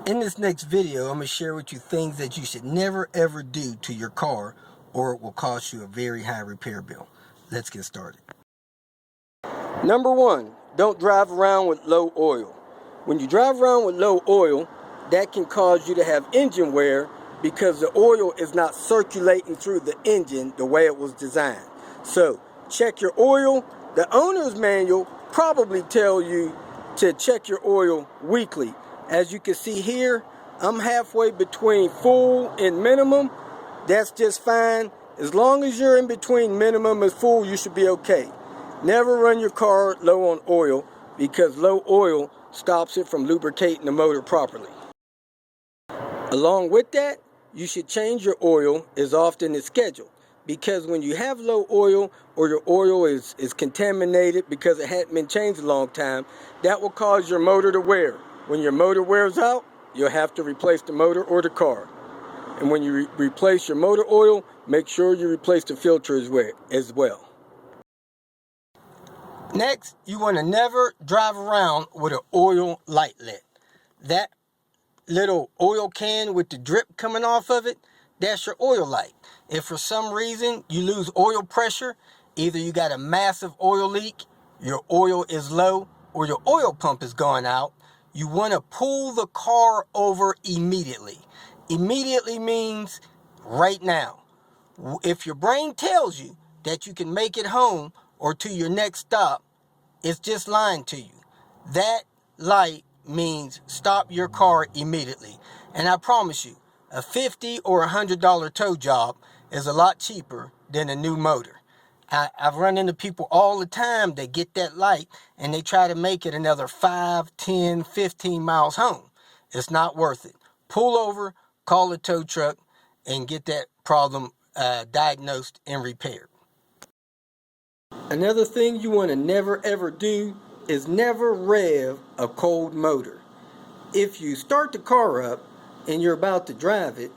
In this next video, I'm going to share with you things that you should never ever do to your car, or it will cost you a very high repair bill. Let's get started. Number one, don't drive around with low oil. When you drive around with low oil, that can cause you to have engine wear because the oil is not circulating through the engine the way it was designed. So check your oil. The owner's manual probably tells you to check your oil weekly. As you can see here, I'm halfway between full and minimum. That's just fine. As long as you're in between minimum and full, you should be okay. Never run your car low on oil because low oil stops it from lubricating the motor properly. Along with that, you should change your oil as often as scheduled, because when you have low oil or your oil is contaminated because it hadn't been changed a long time, that will cause your motor to wear. When your motor wears out, you'll have to replace the motor or the car. And when you replace your motor oil, make sure you replace the filter as well. Next, you want to never drive around with an oil light lit. That little oil can with the drip coming off of it, that's your oil light. If for some reason you lose oil pressure, either you got a massive oil leak, your oil is low, or your oil pump is going out, you want to pull the car over immediately. Immediately means right now. If your brain tells you that you can make it home or to your next stop, it's just lying to you. That light means stop your car immediately. And I promise you, a $50 or $100 tow job is a lot cheaper than a new motor. I've run into people all the time that get that light and they try to make it another 5, 10, 15 miles home. It's not worth it. Pull over, call a tow truck, and get that problem diagnosed and repaired. Another thing you want to never ever do is never rev a cold motor. If you start the car up and you're about to drive it,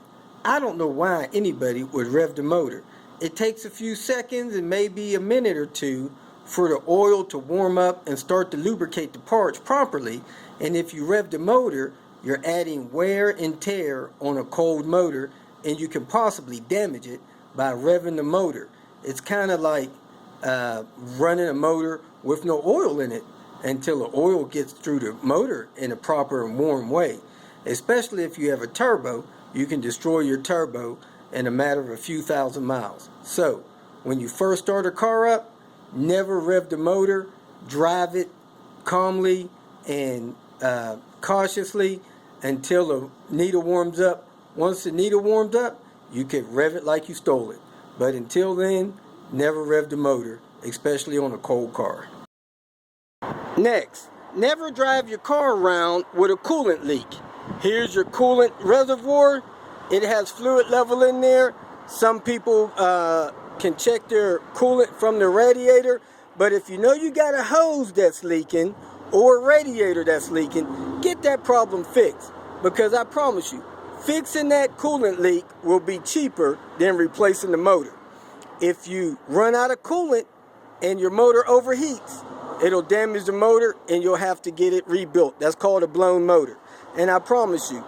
I don't know why anybody would rev the motor. It takes a few seconds and maybe a minute or two for the oil to warm up and start to lubricate the parts properly. And if you rev the motor, you're adding wear and tear on a cold motor, and you can possibly damage it by revving the motor. It's kind of like running a motor with no oil in it until the oil gets through the motor in a proper and warm way. Especially if you have a turbo, you can destroy your turbo in a matter of a few thousand miles. So, when you first start a car up, never rev the motor, drive it calmly and cautiously until the needle warms up. Once the needle warms up, you can rev it like you stole it. But until then, never rev the motor, especially on a cold car. Next, never drive your car around with a coolant leak. Here's your coolant reservoir. It has fluid level in there. Some people can check their coolant from the radiator, but if you know you got a hose that's leaking or a radiator that's leaking, get that problem fixed, because I promise you, fixing that coolant leak will be cheaper than replacing the motor. If you run out of coolant and your motor overheats, it'll damage the motor and you'll have to get it rebuilt. That's called a blown motor. And I promise you,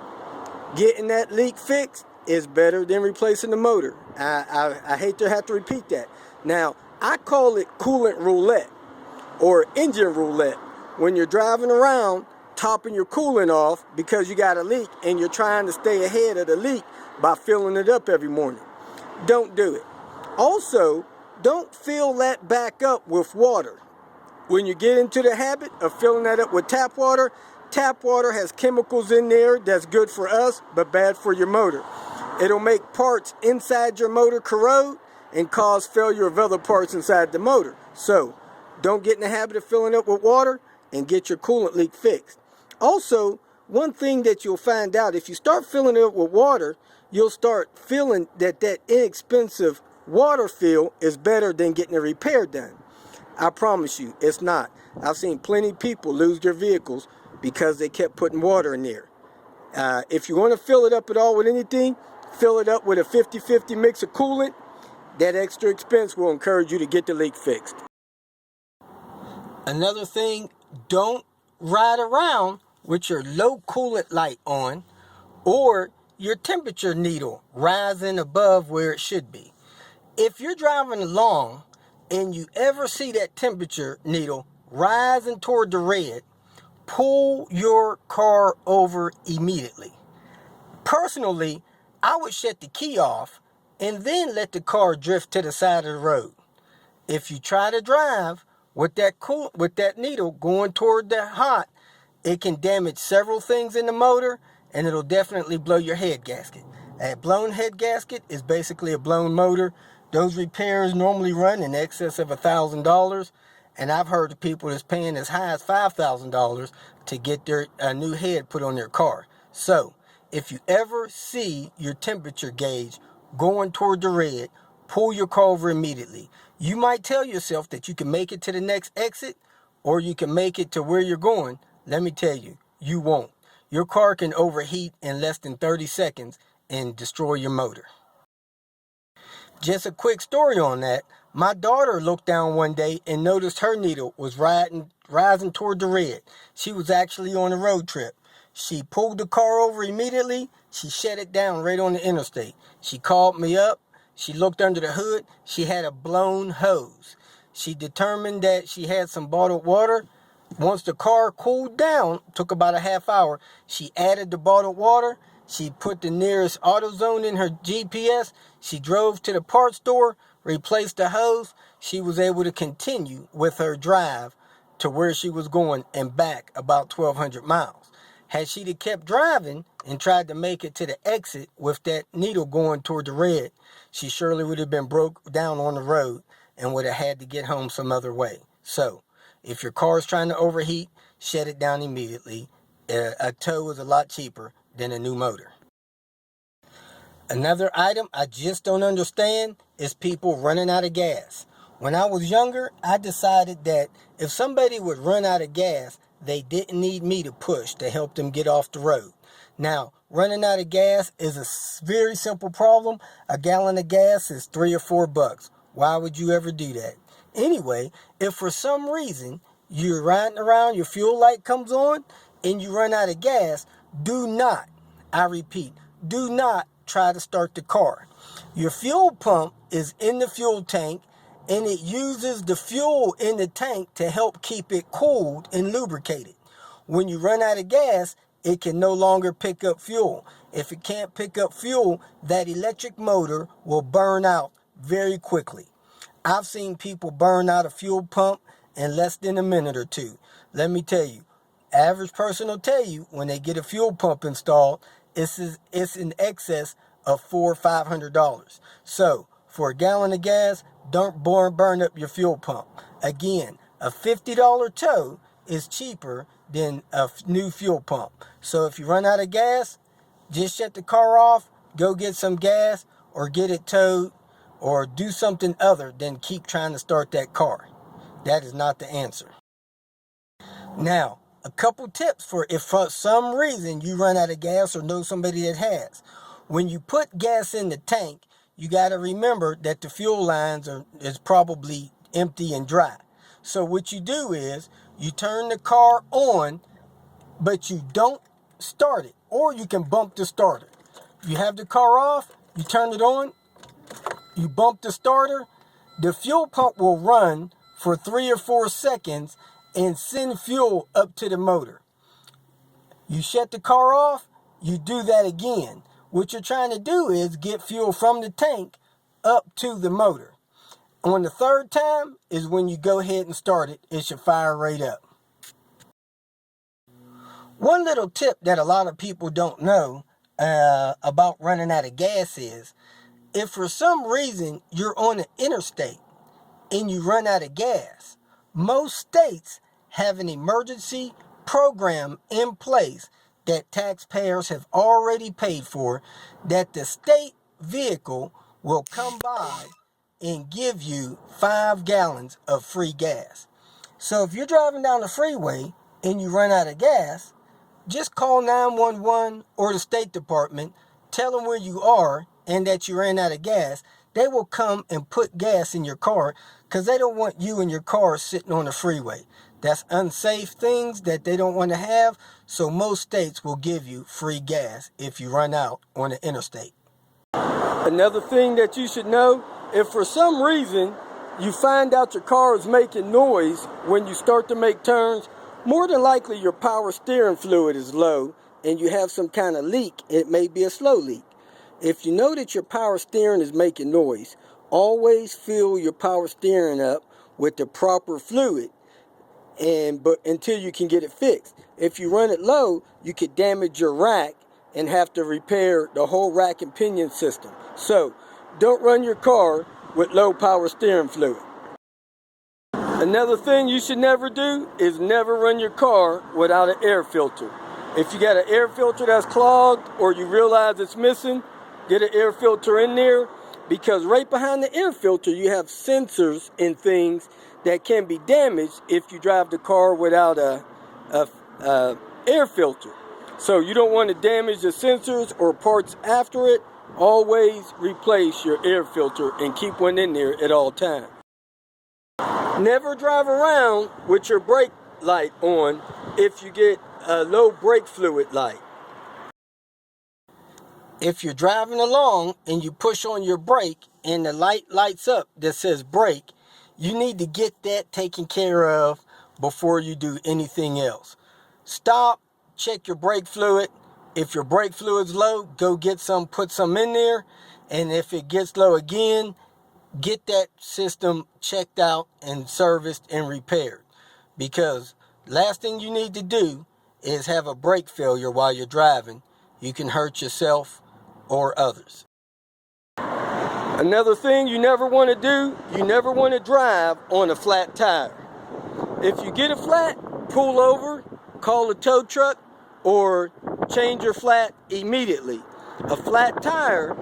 getting that leak fixed is better than replacing the motor. I hate to have to repeat that. Now, I call it coolant roulette or engine roulette. When you're driving around, topping your coolant off because you got a leak and you're trying to stay ahead of the leak by filling it up every morning. Don't do it. Also, don't fill that back up with water. When you get into the habit of filling that up with tap water has chemicals in there that's good for us but bad for your motor. It'll make parts inside your motor corrode and cause failure of other parts inside the motor. So, don't get in the habit of filling up with water and get your coolant leak fixed. Also, one thing that you'll find out, if you start filling it up with water, you'll start feeling that inexpensive water fill is better than getting a repair done. I promise you, it's not. I've seen plenty of people lose their vehicles because they kept putting water in there. If you want to fill it up at all with anything, fill it up with a 50-50 mix of coolant. That extra expense will encourage you to get the leak fixed. Another thing, don't ride around with your low coolant light on or your temperature needle rising above where it should be. If you're driving along and you ever see that temperature needle rising toward the red, pull your car over immediately. Personally, I would shut the key off and then let the car drift to the side of the road. If you try to drive with that needle going toward the hot, it can damage several things in the motor, and it'll definitely blow your head gasket. A blown head gasket is basically a blown motor. Those repairs normally run in excess of $1,000, and I've heard of people that's paying as high as $5,000 to get their new head put on their car. So, if you ever see your temperature gauge going toward the red, pull your car over immediately. You might tell yourself that you can make it to the next exit, or you can make it to where you're going. Let me tell you, you won't. Your car can overheat in less than 30 seconds and destroy your motor. Just a quick story on that. My daughter looked down one day and noticed her needle was rising toward the red. She was actually on a road trip. She pulled the car over immediately. She shut it down right on the interstate. She called me up. She looked under the hood. She had a blown hose. She determined that she had some bottled water. Once the car cooled down, took about a half hour, she added the bottled water. She put the nearest AutoZone in her GPS. She drove to the parts store, replaced the hose. She was able to continue with her drive to where she was going and back about 1,200 miles. Had she kept driving and tried to make it to the exit with that needle going toward the red, she surely would have been broke down on the road and would have had to get home some other way. So, if your car is trying to overheat, shut it down immediately. A tow is a lot cheaper than a new motor. Another item I just don't understand is people running out of gas. When I was younger, I decided that if somebody would run out of gas, they didn't need me to push to help them get off the road. Now, running out of gas is a very simple problem. A gallon of gas is $3 or $4. Why would you ever do that? Anyway, if for some reason you're riding around, your fuel light comes on, and you run out of gas, do not, I repeat, do not try to start the car. Your fuel pump is in the fuel tank, and it uses the fuel in the tank to help keep it cooled and lubricated. When you run out of gas, it can no longer pick up fuel. If it can't pick up fuel, that electric motor will burn out very quickly. I've seen people burn out a fuel pump in less than a minute or two. Let me tell you, average person will tell you when they get a fuel pump installed, it's in excess of $400 or $500. So, for a gallon of gas, don't burn up your fuel pump. Again, a $50 tow is cheaper than a new fuel pump. So if you run out of gas, just shut the car off, go get some gas, or get it towed, or do something other than keep trying to start that car. That is not the answer. Now, a couple tips for if for some reason you run out of gas or know somebody that has. When you put gas in the tank, you got to remember that the fuel lines is probably empty and dry. So what you do is you turn the car on, but you don't start it, or you can bump the starter. You have the car off, you turn it on, you bump the starter, the fuel pump will run for 3 or 4 seconds and send fuel up to the motor. You shut the car off, you do that again. What you're trying to do is get fuel from the tank up to the motor. On the third time is when you go ahead and start it. It should fire right up. One little tip that a lot of people don't know about running out of gas is, if for some reason you're on an interstate and you run out of gas, most states have an emergency program in place that taxpayers have already paid for, that the state vehicle will come by and give you 5 gallons of free gas. So if you're driving down the freeway and you run out of gas, just call 911 or the State Department, tell them where you are and that you ran out of gas. They will come and put gas in your car because they don't want you and your car sitting on the freeway. That's unsafe things that they don't want to have, so most states will give you free gas if you run out on the interstate. Another thing that you should know, if for some reason you find out your car is making noise when you start to make turns, more than likely your power steering fluid is low and you have some kind of leak. It may be a slow leak. If you know that your power steering is making noise, always fill your power steering up with the proper fluid but until you can get it fixed. If you run it low, you could damage your rack and have to repair the whole rack and pinion system. So don't run your car with low power steering fluid. Another thing you should never do is never run your car without an air filter. If you got an air filter that's clogged or you realize it's missing, get an air filter in there, because right behind the air filter you have sensors and things that can be damaged if you drive the car without a air filter. So you don't want to damage the sensors or parts after it. Always replace your air filter and keep one in there at all times. Never drive around with your brake light on if you get a low brake fluid light. If you're driving along and you push on your brake and the light lights up that says brake, you need to get that taken care of before you do anything else. Stop, check your brake fluid. If your brake fluid's low, go get some, put some in there. And if it gets low again, get that system checked out and serviced and repaired. Because last thing you need to do is have a brake failure while you're driving. You can hurt yourself or others. Another thing you never want to do, you never want to drive on a flat tire. If you get a flat, pull over, call a tow truck, or change your flat immediately. A flat tire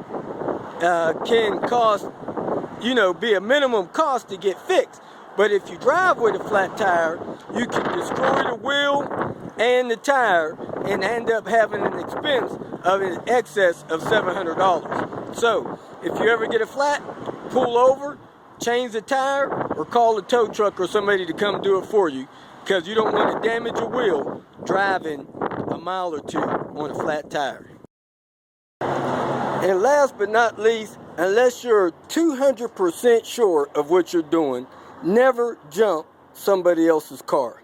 can cost, be a minimum cost to get fixed. But if you drive with a flat tire, you can destroy the wheel and the tire and end up having an expense of in excess of $700. So if you ever get a flat, pull over, change the tire, or call a tow truck or somebody to come do it for you, because you don't want to damage your wheel driving a mile or two on a flat tire. And last but not least, unless you're 200% sure of what you're doing, never jump somebody else's car.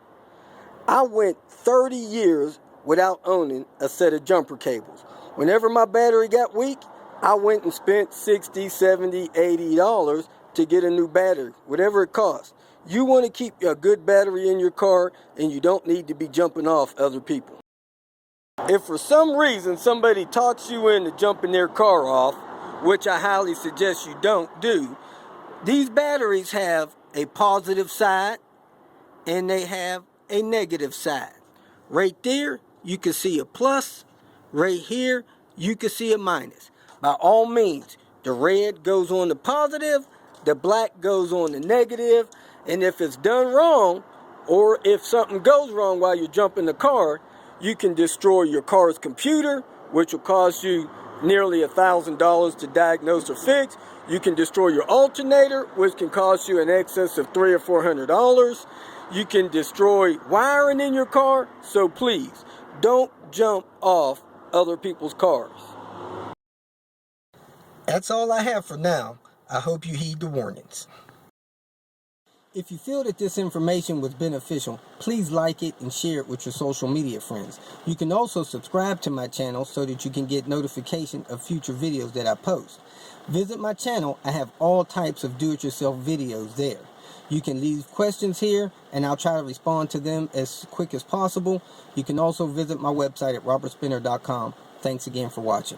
I went 30 years without owning a set of jumper cables. Whenever my battery got weak, I went and spent $60, $70, $80 to get a new battery, whatever it costs. You want to keep a good battery in your car, and you don't need to be jumping off other people. If for some reason somebody talks you into jumping their car off, which I highly suggest you don't do, these batteries have a positive side and they have a negative side. Right there, you can see a plus. Right here, you can see a minus. By all means, the red goes on the positive, the black goes on the negative, and if it's done wrong, or if something goes wrong while you're jumping the car, you can destroy your car's computer, which will cost you nearly $1,000 to diagnose or fix. You can destroy your alternator, which can cost you in excess of $300 or $400. You can destroy wiring in your car, so please, don't jump off other people's cars. That's all I have for now. I hope you heed the warnings. If you feel that this information was beneficial, please like it and share it with your social media friends. You can also subscribe to my channel so that you can get notification of future videos that I post. Visit my channel. I have all types of do-it-yourself videos there. You can leave questions here and I'll try to respond to them as quick as possible. You can also visit my website at robertspinner.com. Thanks again for watching.